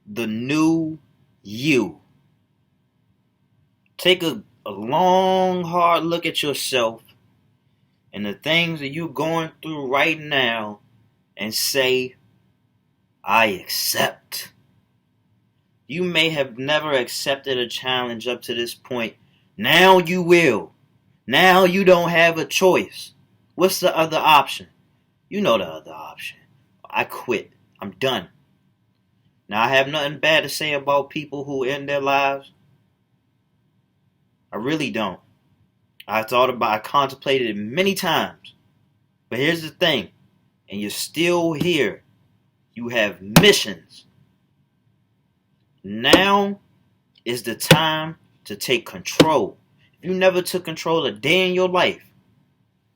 the new you. Take a long, hard look at yourself and the things that you're going through right now and say, I accept. You may have never accepted a challenge up to this point. Now you will. Now you don't have a choice. What's the other option? You know the other option. I quit. I'm done. Now I have nothing bad to say about people who end their lives. I really don't. I contemplated it many times. But here's the thing, and you're still here. You have missions. Now is the time to take control. If you never took control a day in your life,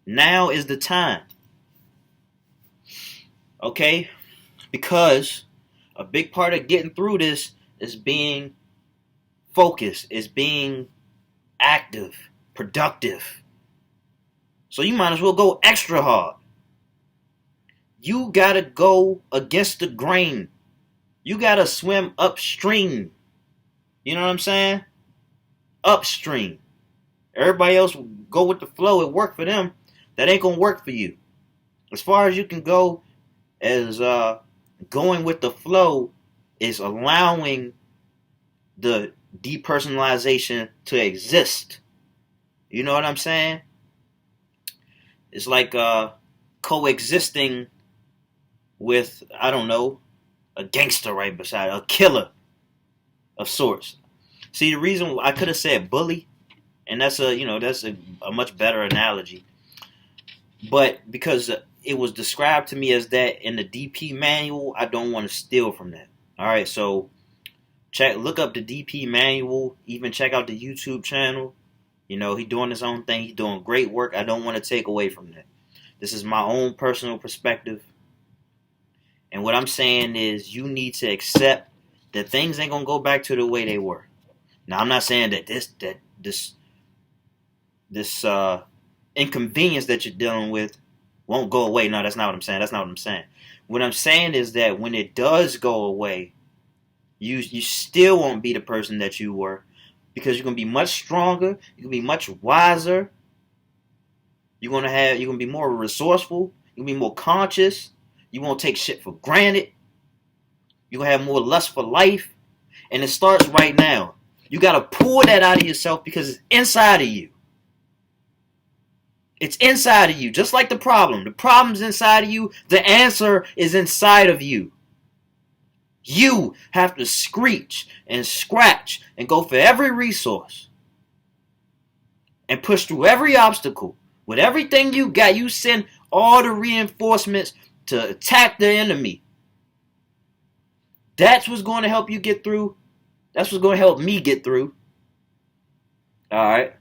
now is the time. Okay? Because a big part of getting through this is being focused, is being active, productive. So you might as well go extra hard. You gotta go against the grain. You gotta swim upstream. You know what I'm saying? Upstream. Everybody else will go with the flow. It worked for them. That ain't gonna work for you. As far as you can go as going with the flow is allowing the depersonalization to exist. You know what I'm saying? It's like coexisting with, I don't know, a gangster right beside, a killer of sorts. See, the reason I could have said bully, and that's a much better analogy. But because it was described to me as that in the DP manual, I don't want to steal from that. All right, so look up the DP manual, even check out the YouTube channel. You know, he's doing his own thing. He's doing great work. I don't want to take away from that. This is my own personal perspective. And what I'm saying is you need to accept that things ain't going to go back to the way they were. Now, I'm not saying that this inconvenience that you're dealing with won't go away. No, that's not what I'm saying. That's not what I'm saying. What I'm saying is that when it does go away, you still won't be the person that you were, because you're gonna be much stronger. You're gonna be much wiser. You're gonna be more resourceful. You're gonna be more conscious. You won't take shit for granted. You're gonna have more lust for life, and it starts right now. You gotta pull that out of yourself because it's inside of you. It's inside of you, just like the problem. The problem's inside of you. The answer is inside of you. You have to screech and scratch and go for every resource and push through every obstacle. With everything you got, you send all the reinforcements to attack the enemy. That's what's going to help you get through. That's what's going to help me get through. All right.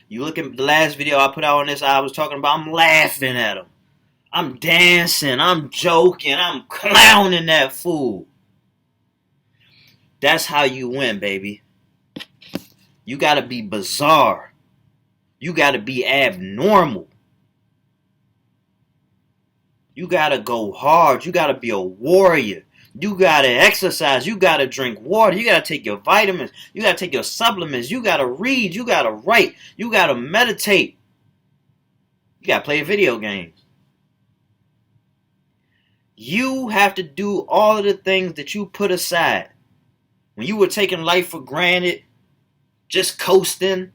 You look at the last video I put out on this, I was talking about, I'm laughing at him. I'm dancing, I'm joking, I'm clowning that fool. That's how you win, baby. You gotta be bizarre. You gotta be abnormal. You gotta go hard. You gotta be a warrior. You gotta exercise. You gotta drink water. You gotta take your vitamins. You gotta take your supplements. You gotta read. You gotta write. You gotta meditate. You gotta play video games. You have to do all of the things that you put aside. When you were taking life for granted, just coasting,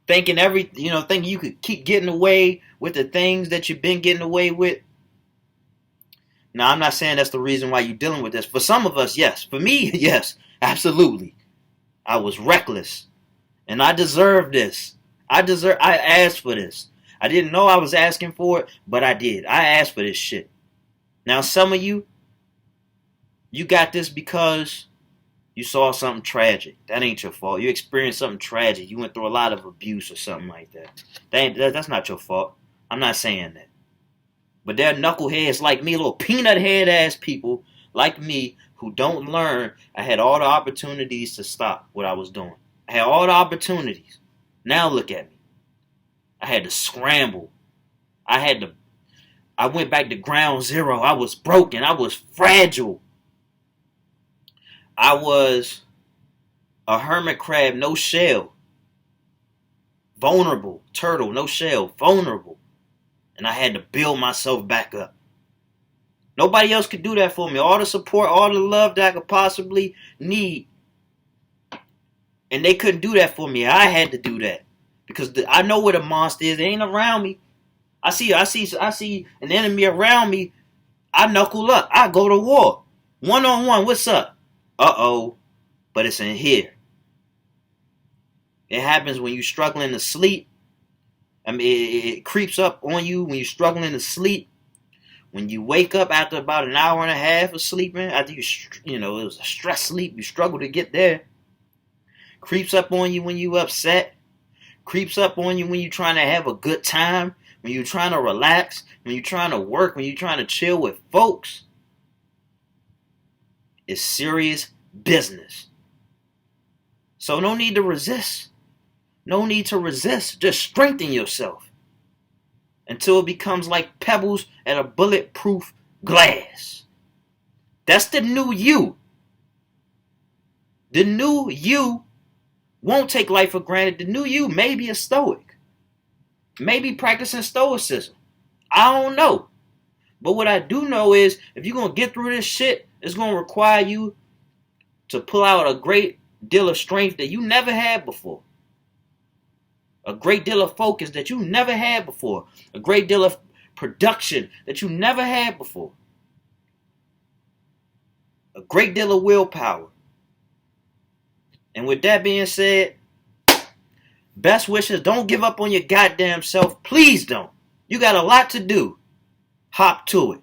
thinking you could keep getting away with the things that you've been getting away with. Now, I'm not saying that's the reason why you're dealing with this. For some of us, yes. For me, yes, absolutely. I was reckless, and I deserve this. I asked for this. I didn't know I was asking for it, but I did. I asked for this shit. Now, some of you got this because you saw something tragic. That ain't your fault. You experienced something tragic. You went through a lot of abuse or something like that. That's not your fault. I'm not saying that. But there are knuckleheads like me, little peanut head ass people like me who don't learn. I had all the opportunities to stop what I was doing. I had all the opportunities. Now look at me. I had to scramble. I went back to ground zero. I was broken. I was fragile. I was a hermit crab, no shell, vulnerable, turtle, no shell, vulnerable. And I had to build myself back up. Nobody else could do that for me. All the support, all the love that I could possibly need. And they couldn't do that for me. I had to do that. Because I know where the monster is. It ain't around me. I see an enemy around me. I knuckle up. I go to war. One-on-one. What's up? Uh-oh. But it's in here. It happens when you're struggling to sleep. I mean, it creeps up on you when you're struggling to sleep. When you wake up after about an hour and a half of sleeping, after it was a stress sleep, you struggle to get there. Creeps up on you when you upset. Creeps up on you when you're trying to have a good time. When you're trying to relax. When you're trying to work. When you're trying to chill with folks. It's serious business. So no need to resist. No need to resist. Just strengthen yourself. Until it becomes like pebbles at a bulletproof glass. That's the new you. The new you won't take life for granted. The new you may be a stoic. Maybe practicing stoicism. I don't know. But what I do know is if you're going to get through this shit, it's going to require you to pull out a great deal of strength that you never had before. A great deal of focus that you never had before. A great deal of production that you never had before. A great deal of willpower. And with that being said, best wishes. Don't give up on your goddamn self. Please don't. You got a lot to do. Hop to it.